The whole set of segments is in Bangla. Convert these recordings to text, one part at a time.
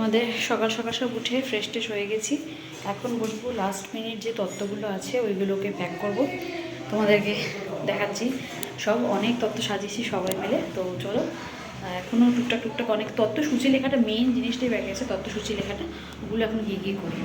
আমাদের সকাল সকাল সব উঠে ফ্রেশ ট্রেশ হয়ে গেছি। এখন বসবো লাস্ট মিনিট যে তত্ত্বগুলো আছে ওইগুলোকে প্যাক করব, তোমাদেরকে দেখাচ্ছি। সব অনেক তত্ত্ব সাজিয়েছি সবাই মিলে। তো চলো, এখনও টুকটাক টুকটাক অনেক তত্ত্বসূচি লেখাটা মেইন জিনিসটাই ব্যাগে আছে, তত্ত্বসূচি লেখাটা, ওগুলো এখন গিয়ে করি।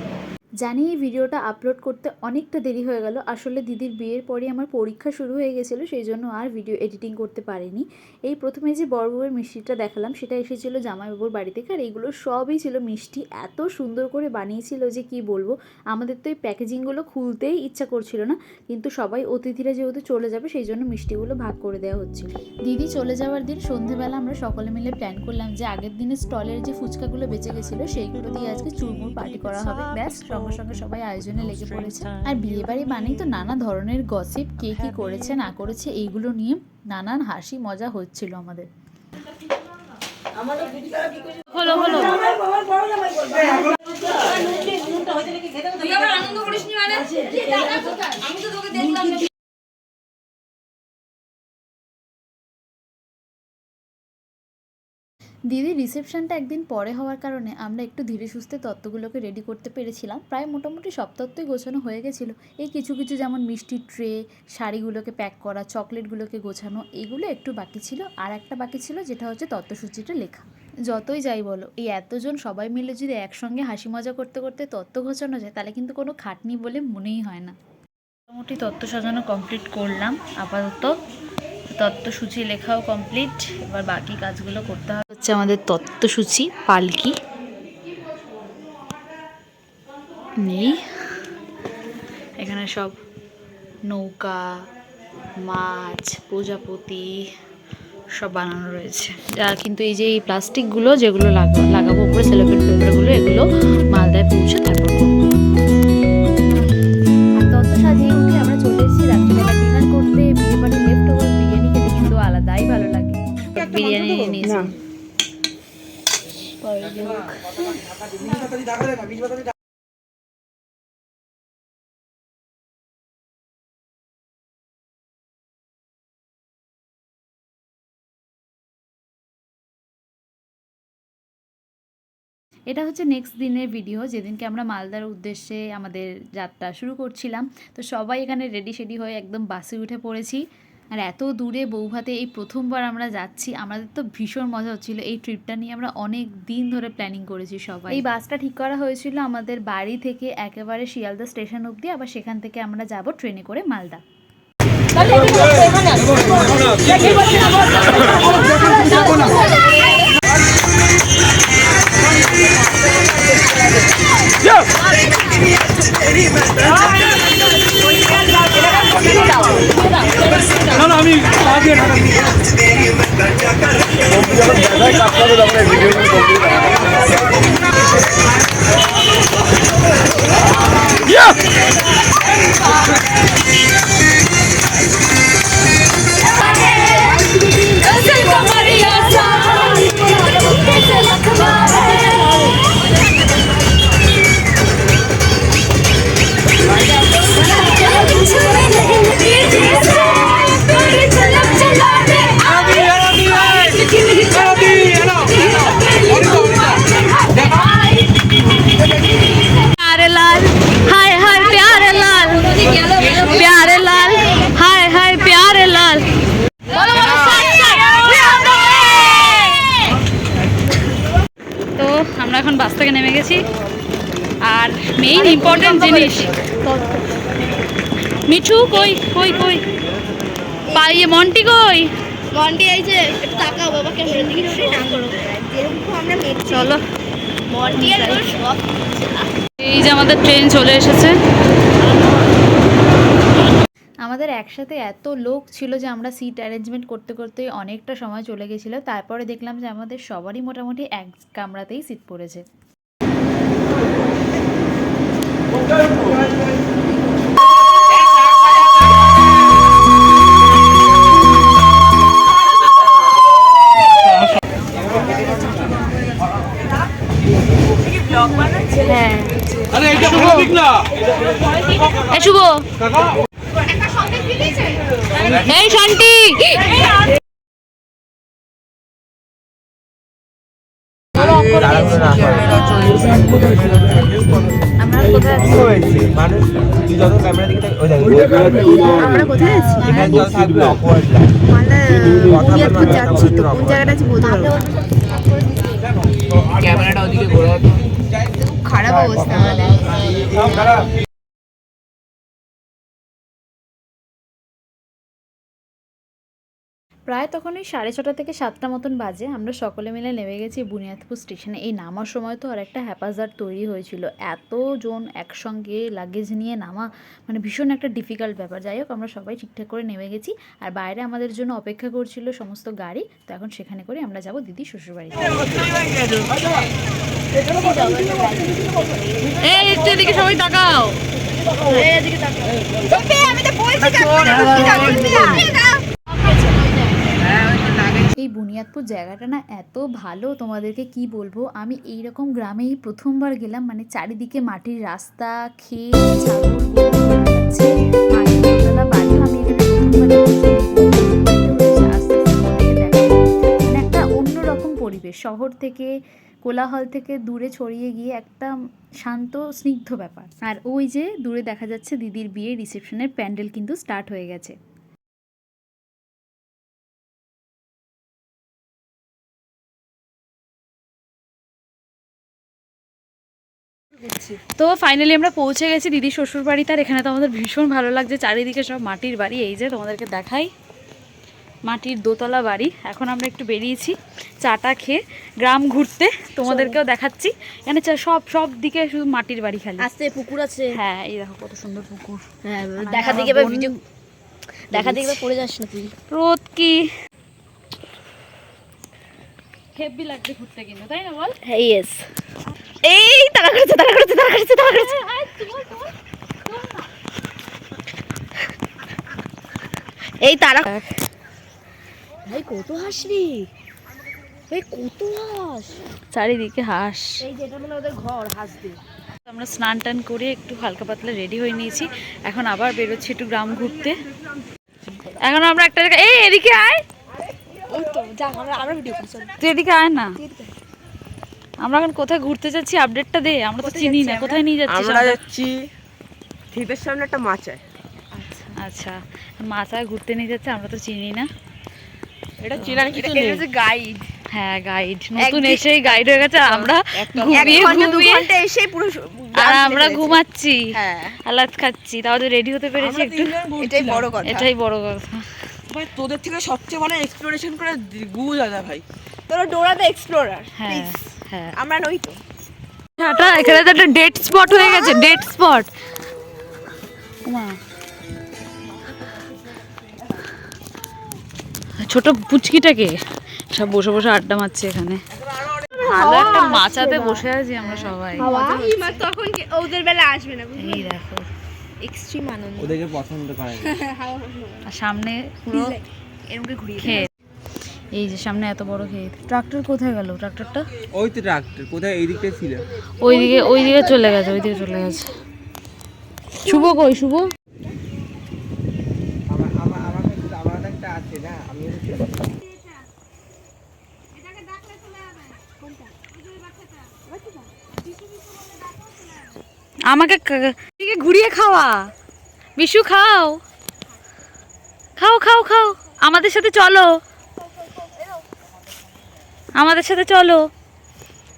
জানি এই ভিডিওটা আপলোড করতে অনেকটা দেরি হয়ে গেল। আসলে দিদির বিয়ের পরে আমার পরীক্ষা শুরু হয়ে গেছিলো, সেই জন্য আর ভিডিও এডিটিং করতে পারিনি। এই প্রথমে যে বড়বউয়ের মিষ্টিটা দেখালাম সেটা এসেছিলো জামাইবাবুর বাড়ি থেকে, আর এইগুলো সবই ছিল মিষ্টি। এত সুন্দর করে বানিয়েছিল যে কি বলবো। আমাদের তো এই প্যাকেজিংগুলো খুলতেই ইচ্ছা করছিল না, কিন্তু সবাই অতিথিরা যেহেতু চলে যাবে সেই জন্য মিষ্টিগুলো ভাগ করে দেওয়া হচ্ছিল। দিদি চলে যাওয়ার দিন সন্ধেবেলা আমরা সকলে মিলে প্ল্যান করলাম যে আগের দিনে স্টলের যে ফুচকাগুলো বেঁচে গেছিলো সেইগুলো দিয়ে আজকে চুরমুর পার্টি করা হবে। ব্যাস, সঙ্গে সঙ্গে সবাই আয়োজনে লেগে পড়েছে। আর বিয়ে বাড়ি মানেই তো নানা ধরনের গসিপ, কে কি করেছে না করেছে এইগুলো নিয়ে নানান হাসি মজা হচ্ছিল আমাদের। হলো হলো দিদি রিসেপশনটা একদিন পরে হওয়ার কারণে আমরা একটু ধীরে সুস্থে তত্ত্বগুলোকে রেডি করতে পেরেছিলাম। প্রায় মোটামুটি সব তত্ত্বই গোছানো হয়ে গেছিলো। এই কিছু কিছু যেমন মিষ্টির ট্রে, শাড়িগুলোকে প্যাক করা, চকলেটগুলোকে গোছানো, এগুলো একটু বাকি ছিল। আর একটা বাকি ছিল যেটা হচ্ছে তত্ত্বসূচিটা লেখা। যতই যাই বলো, এই এতজন সবাই মিলে যদি একসঙ্গে হাসি মজা করতে করতে তত্ত্ব গোছানো যায় তাহলে কিন্তু কোনো খাটনি বলে মনেই হয় না। মোটামুটি তত্ত্ব সাজানো কমপ্লিট করলাম। আপাতত তত্ত্বসূচি লেখাও কমপ্লিট, এবার বাকি কাজগুলো করতে হবে। হচ্ছে আমাদের তত্ত্বসূচি পালকি নেই, এখানে সব নৌকা, মাছ, প্রজাপতি সব বানানো রয়েছে। আর কিন্তু এই যে এই প্লাস্টিকগুলো যেগুলো লাগাবো উপরে সেলোফেন পেপারগুলো, এগুলো মালদায় পৌঁছে তারপর করবো। আর তত্ত্ব সাজিয়ে উঠে আমরা চলে এসেছি রাত্রিবেলা ডিনার করতে। বিয়ে বাড়ির লেফট ওভার বিরিয়ানি খেতে কিন্তু আলাদাই ভালো লাগে। বিরিয়ানি নিয়েছি। এটা হচ্ছে নেক্সট দিনের ভিডিও, যেদিনকে আমরা মালদার উদ্দেশ্যে আমাদের যাত্রা শুরু করছিলাম। তো সবাই এখানে রেডি শেডি হয়ে একদম বাসে উঠে পড়েছি। আর এত দূরে বৌভাতে এই প্রথমবার আমরা যাচ্ছি, আমাদের তো ভীষণ মজা হচ্ছিল। এই ট্রিপটা নিয়ে আমরা অনেক দিন ধরে প্ল্যানিং করেছি সবাই। এই বাসটা ঠিক করা হয়েছিল আমাদের বাড়ি থেকে একেবারে শিয়ালদা স্টেশন অবধি, আবার সেখান থেকে আমরা যাব ট্রেনে করে মালদা। এখন বাস থেকে নেমে গেছি। আর মেইন ইম্পর্টেন্ট জিনিস, মিঠু কই কই কই পাইয়ে মন্টি কই? মন্টি আইছে, একটু তাকাও বাবা ক্যামেরার দিকে, শুই না করো যেরকম আমরা মেট্রো। চলো, মন্টি আর ওর সব এই যে আমাদের ট্রেন চলে এসেছে। আমাদের একসাথে এত লোক ছিল যে আমরা সিট অ্যারেঞ্জমেন্ট করতে করতে অনেকটা সময় চলে গেছিলো। তারপরে দেখলাম যে আমাদের সবারই মোটামুটি এক কামরাতেই সিট পড়েছে। হ্যাঁ শুভ, এই শান্তি আমরা কোথায় আছি? আমরা কোথায় আছি? বুনিয়াদপুর যাচ্ছি তো, কোন জায়গাটা আছে বলতে পারবো না। ক্যামেরাটা ওদিকে ঘোরাও। খারাপ অবস্থা আমাদের। প্রায় তখন ওই 6:30 থেকে 7টা মতন বাজে। আমরা সকলে মিলে নেমে গেছি বুনিয়াদপুর স্টেশনে। এই নামার সময় তো আর একটা হ্যাপাজার তৈরি হয়েছিল, এতজন একসঙ্গে লাগেজ নিয়ে নামা মানে ভীষণ একটা ডিফিকাল্ট ব্যাপার। যাই হোক, আমরা সবাই ঠিকঠাক করে নেমে গেছি, আর বাইরে আমাদের জন্য অপেক্ষা করছিল সমস্ত গাড়ি। তো এখন সেখানে করে আমরা যাব দিদি শ্বশুরবাড়িতে। এই এদিকে সবাই তাকাও। এই বুনিয়াদপুর জায়গাটা না এত ভালো, তোমাদেরকে কি বলবো। আমি এইরকম গ্রামেই প্রথমবার গেলাম। মানে চারিদিকে মাটির রাস্তা, ক্ষেত, ছাগল, গরু যাচ্ছে, মাটির দোতলা বাড়ি। আমি এখানে প্রথমবার দেখছি। আস্তে আস্তে তোমাদেরকে দেখাবো। মানে একটা অন্যরকম পরিবেশ, শহর থেকে, কোলাহল থেকে দূরে ছড়িয়ে গিয়ে একটা শান্ত স্নিগ্ধ ব্যাপার। আর ওই যে দূরে দেখা যাচ্ছে দিদির বিয়ে রিসেপশনের প্যান্ডেল কিন্তু স্টার্ট হয়ে গেছে। তো ফাইনালি আমরা পৌঁছে গেছি দিদির শ্বশুর বাড়িতে। আর এখানে তো আমাদের ভীষণ ভালো লাগছে, চারিদিকে সব মাটির বাড়ি। এই যে তোমাদেরকে দেখাই, মাটির দোতলা বাড়ি। এখন আমরা একটু বেরিয়েছি চাটা খেয়ে গ্রাম ঘুরতে, তোমাদেরকেও দেখাচ্ছি। এখানে সব দিকে শুধু মাটির বাড়ি খালি। আস্তে পুকুর আছে। হ্যাঁ, এই দেখো কত সুন্দর পুকুর। হ্যাঁ, দেখা দিকে এবার ভিডিও দেখা দিকে এবার পড়ে যাস না তুই। রোদ কি হেভি লাগছে ঘুরতে কিন্তু, তাই না বল? হ্যাঁ, ইয়েস। এই তারা করেছে। এই তারা ভাই কত হাঁস রে, ভাই কত হাঁস, চারিদিকে হাঁস। এই যেটা মানে ওদের ঘর হাঁস দিয়ে। আমরা স্নান টান করে একটু হালকা পাতলা রেডি হয়ে নিয়েছি। এখন আবার বেরোচ্ছি একটু গ্রাম ঘুরতে। এখন আমরা একটা জায়গায়, এই এদিকে আয়। ওই তো যা, আমরা ভিডিও করছি। তুই এদিকে আয় না। আমরা এখন কোথায় ঘুরতে যাচ্ছি আপডেটটা দে, আমরা তো চিনি না। কোথায় নিয়ে যাচ্ছিস? আমরা যাচ্ছি থিয়েটার সামনে একটা মাচায়। আচ্ছা, মাচায় ঘুরতে নিয়ে যাচ্ছে, আমরা তো চিনি না। এটা চেনার কিছু নেই। এটা হচ্ছে গাইড। হ্যাঁ, গাইড নতুন এসেই গাইড হয়ে গেছে। আমরা ঘন্টা এসেই পুরো আর আমরা ঘুমাচ্ছি, হ্যাঁ, আলাদ খাচ্ছি, তাহলে রেডি হতে পেরেছি একটু। এটাই বড় কথা। এটাই বড় কথা। ভাই তোদের থেকে সবচেয়ে ভালো এক্সপ্লোরেশন করে গুজ দাদা ভাই। তোরা ডোরাতে এক্সপ্লোরার, হ্যাঁ হ্যাঁ, আমরা নই তো। এখানে তো একটা ডেট স্পট হয়ে গেছে, ডেট স্পট। ছোট পুচকিটাকে সব বসে বসে আড্ডা মারছে এখানে। ভালো একটা মাচাতে বসে আছি আমরা সবাই। তখন ওদের বেলা আসবে না। এই দেখো এক্সট্রিম আনন্দ। ওদেরকে পছন্দ করে না। আর সামনে পুরো এরকম ঘুরিয়ে ক্ষেত। এই যে সামনে এত বড় ক্ষেত। ট্রাক্টর কোথায় গেল? ট্রাক্টরটা ওই তো ট্রাক্টর কোথায় এই দিকে ছিল। ওইদিকে চলে গেছে, ওইদিকে চলে গেছে। শুভ কই? শুভ আমার একটা আছে না, আমি আমাকে ঘুরিয়ে খাওয়া। বিশু খাও খাও খাও খাও, আমাদের সাথে চলো, আমাদের সাথে চলো,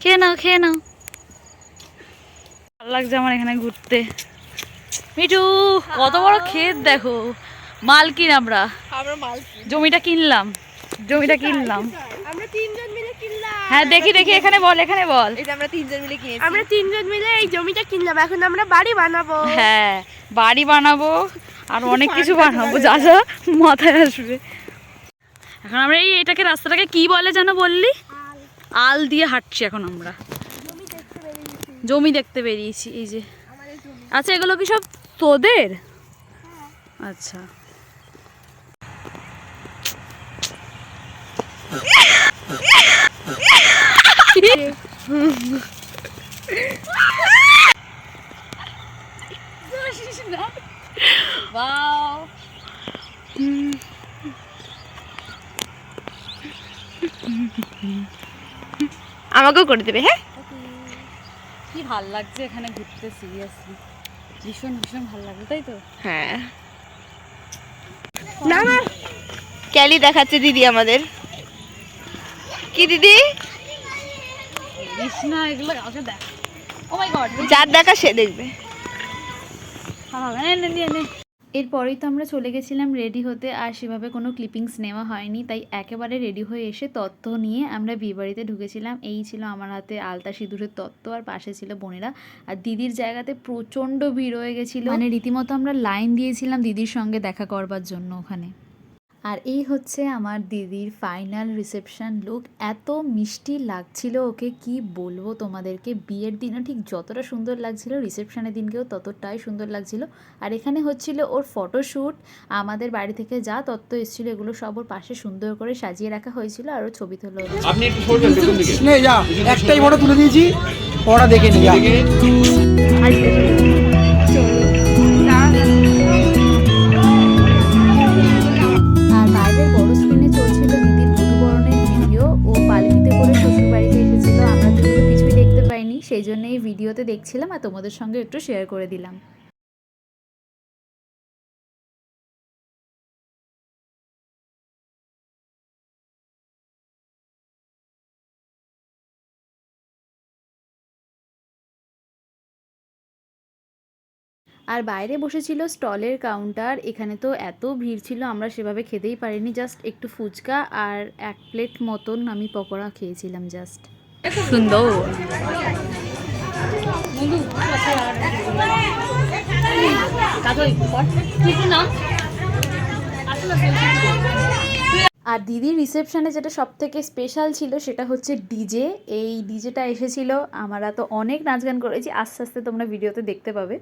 খেয়ে নাও খেয়ে নাও। ভালো লাগছে আমার এখানে ঘুরতে। মিঠু কত বড় ক্ষেত দেখো। মালকিন আমরা জমিটা কিনলাম। আমরা তিনজন মিলে কিনলাম। হ্যাঁ, দেখি এখানে বল, এখানে বল। এই যে আমরা তিনজন মিলে কিনেছি। আমরা তিনজন মিলে এই জমিটা কিনলাম। এখন আমরা বাড়ি বানাবো। হ্যাঁ, বাড়ি বানাবো আর অনেক কিছু বানাবো, যা যা মাথায় আসবে। এখন আমরা এটাকে রাস্তাটাকে কি বলে যেন বললি? আল দিয়ে হাঁটছি এখন আমরা। জমি দেখতে বেরিয়েছি। এই যে আচ্ছা, এগুলো কি সব তোদের? আচ্ছা, আমাকেও করে দেবে। হ্যাঁ, কি ভাল লাগছে এখানে ঘুরতে, সিরিয়াসলি ভীষণ ভীষণ ভাল লাগছে, তাই তো? হ্যাঁ। না না, ক্যালি দেখাচ্ছে দিদি আমাদের। কি দিদি? কৃষ্ণা এগুলো কাউকে দেখ। ও মাই গড, যার দেখা সে দেখবে। এরপরেই তো আমরা চলে গেছিলাম রেডি হতে, আর সেভাবে কোনো ক্লিপিংস নেওয়া হয়নি, তাই একেবারে রেডি হয়ে এসে তত্ত্ব নিয়ে আমরা বিয়েবাড়িতে ঢুকেছিলাম। এই ছিল আমার হাতে আলতা সিঁদুরের তত্ত্ব, আর পাশে ছিল বোনেরা। আর দিদির জায়গাতে প্রচণ্ড ভিড় হয়ে গেছিলো, মানে রীতিমতো আমরা লাইন দিয়েছিলাম দিদির সঙ্গে দেখা করবার জন্য ওখানে। আর এই হচ্ছে আমার দিদির ফাইনাল রিসেপশন লুক। এত মিষ্টি লাগছিল ওকে, কি বলবো তোমাদেরকে। বিয়ের দিনও ঠিক যতটা সুন্দর লাগছিল, রিসেপশনের দিনকেও ততটাই সুন্দর লাগছিল। আর এখানে হচ্ছিল ওর ফটোশ্যুট। আমাদের বাড়ি থেকে যা তত্ত্ব এসেছিলো এগুলো সব ওর পাশে সুন্দর করে সাজিয়ে রাখা হয়েছিল, আর ওর ছবি তোলা হয়েছিল। আপনি একটু সরবেন পেছন দিকে। নে যা, একটাই ফটো তুলে দিয়েছি, ওরা দেখে নি যা। আর বাইরের বড় স্ক্রিনে চলছিল দিদির বধূবরণের ভিডিও। ও পালকিতে করে শ্বশুর বাড়িতে এসেছিল, আমরা তো এগুলো কিছুই দেখতে পাইনি, সেই জন্য এই ভিডিওতে দেখছিলাম আর তোমাদের সঙ্গে একটু শেয়ার করে দিলাম। আর বাইরে বসেছিল স্টলের কাউন্টার। এখানে তো এত ভিড় ছিল, আমরা সেভাবে খেতেই পারিনি, জাস্ট একটু ফুচকা আর 1 প্লেট মতন আমি পকোড়া খেয়েছিলাম জাস্ট। সুন্দর। আর দিদির রিসেপশনে যেটা সব থেকে স্পেশাল ছিল সেটা হচ্ছে ডিজে। এই ডিজেটা এসেছিল, আমরা তো অনেক নাচ গান করেছি, আস্তে আস্তে তোমরা ভিডিওতে দেখতে পাবে।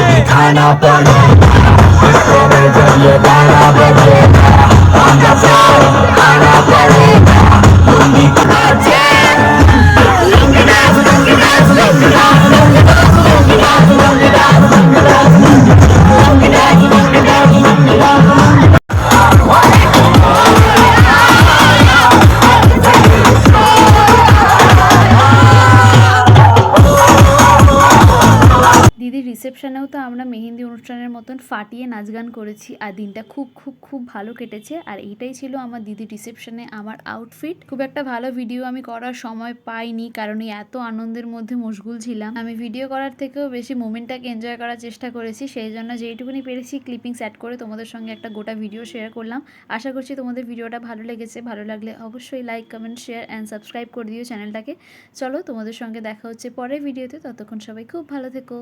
दिखाना पड़ेगा, जब ये गाना बजेगा, आना पड़ेगा। রিসেপশনেও তো আমরা মেহেন্দি অনুষ্ঠানের মতন ফাটিয়ে নাচ গান করেছি, আর দিনটা খুব খুব খুব ভালো কেটেছে। আর এইটাই ছিল আমার দিদির রিসেপশনে আমার আউটফিট। খুব একটা ভালো ভিডিও আমি করার সময় পাইনি, কারণ এত আনন্দের মধ্যে মশগুল ছিলাম। আমি ভিডিও করার থেকেও বেশি মোমেন্টটাকে এনজয় করার চেষ্টা করেছি, সেই জন্য যেইটুকুনি পেরেছি ক্লিপিংস অ্যাড করে তোমাদের সঙ্গে একটা গোটা ভিডিও শেয়ার করলাম। আশা করছি তোমাদের ভিডিওটা ভালো লেগেছে। ভালো লাগলে অবশ্যই like, comment, share and subscribe করে দিও চ্যানেলটাকে। চলো, তোমাদের সঙ্গে দেখা হচ্ছে পরের ভিডিওতে। ততক্ষণ সবাই খুব ভালো থেকো।